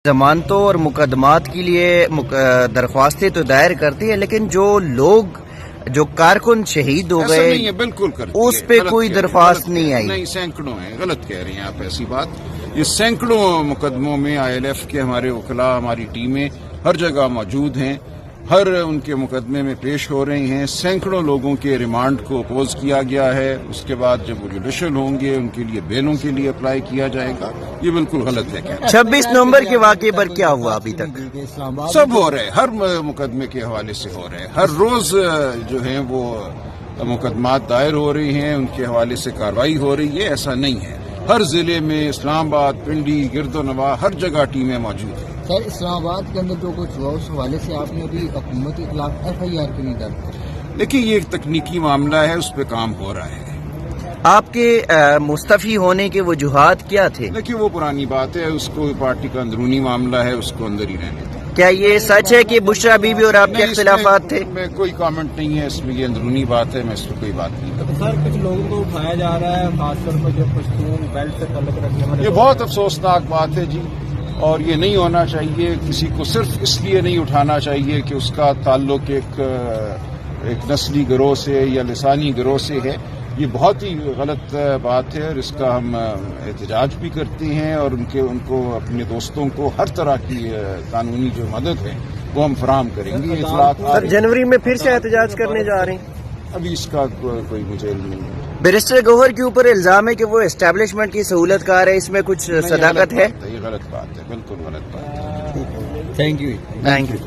ضمانتوں اور مقدمات کے لیے درخواستیں تو دائر کرتی ہیں، لیکن جو کارکن شہید ہو ایسا گئے نہیں ہے، بالکل کرتی ہے، اس پہ غلط کوئی کہہ رہے ہیں، درخواست غلط نہیں کہہ رہے ہیں، آئی۔ نہیں، سینکڑوں ہیں، غلط کہہ رہے ہیں آپ ایسی بات۔ یہ سینکڑوں مقدموں میں ILF کے ہمارے وکلاء، ہماری ٹیمیں ہر جگہ موجود ہیں، ہر ان کے مقدمے میں پیش ہو رہی ہیں۔ سینکڑوں لوگوں کے ریمانڈ کو اپوز کیا گیا ہے، اس کے بعد جب وہ جوڈیشل ہوں گے ان کے لیے بیلوں کے لیے اپلائی کیا جائے گا۔ یہ بالکل غلط ہے کہنا۔ 26 نومبر کے واقعے پر کیا ہوا ابھی تک؟ سب ہو رہے، ہر مقدمے کے حوالے سے ہو رہے، ہر روز جو ہیں وہ مقدمات دائر ہو رہی ہیں، ان کے حوالے سے کارروائی ہو رہی ہے۔ ایسا نہیں ہے، ہر ضلع میں، اسلام آباد، پنڈی، گرد و نواح، ہر جگہ ٹیمیں موجود ہیں۔ سر، اسلام آباد کے اندر جو کچھ ہوا اس حوالے سے آپ نے ابھی حکومت کے خلاف FIR کیوں نہیں درج؟ دیکھیے، یہ ایک تکنیکی معاملہ ہے، اس پہ کام ہو رہا ہے۔ آپ کے مستعفی ہونے کے وجوہات کیا تھے؟ دیکھیے، وہ پرانی بات ہے، اس کو پارٹی کا اندرونی معاملہ ہے، اس کو اندر ہی رہنے دیں۔ کیا یہ سچ ہے کہ بشرا بی بی اور آپ کے نہیں، اس اختلافات تھے؟ میں کوئی کامنٹ نہیں ہے، اس میں یہ اندرونی بات ہے، میں اس میں کوئی بات نہیں کرتا۔ سر، کچھ لوگوں کو اٹھایا جا رہا ہے، خاص طور پر جو پشتون بیلٹ سے تعلق رکھنے والے، یہ بہت افسوسناک بات ہے جی، اور یہ نہیں ہونا چاہیے۔ کسی کو صرف اس لیے نہیں اٹھانا چاہیے کہ اس کا تعلق ایک نسلی گروہ سے یا لسانی گروہ سے ہے۔ یہ بہت ہی غلط بات ہے، اور اس کا ہم احتجاج بھی کرتے ہیں، اور ان کو اپنے دوستوں کو ہر طرح کی قانونی جو مدد ہے وہ ہم فراہم کریں گے۔ سر، جنوری میں پھر سے احتجاج کرنے جا رہے ہیں؟ ابھی اس کا کوئی مجھے علم نہیں ہے۔ بیرسٹر گوہر کے اوپر الزام ہے کہ وہ اسٹیبلشمنٹ کی سہولت کار ہے، اس میں کچھ صداقت ہے؟ یہ غلط بات ہے، بالکل غلط بات ہے۔ Thank you. Thank you.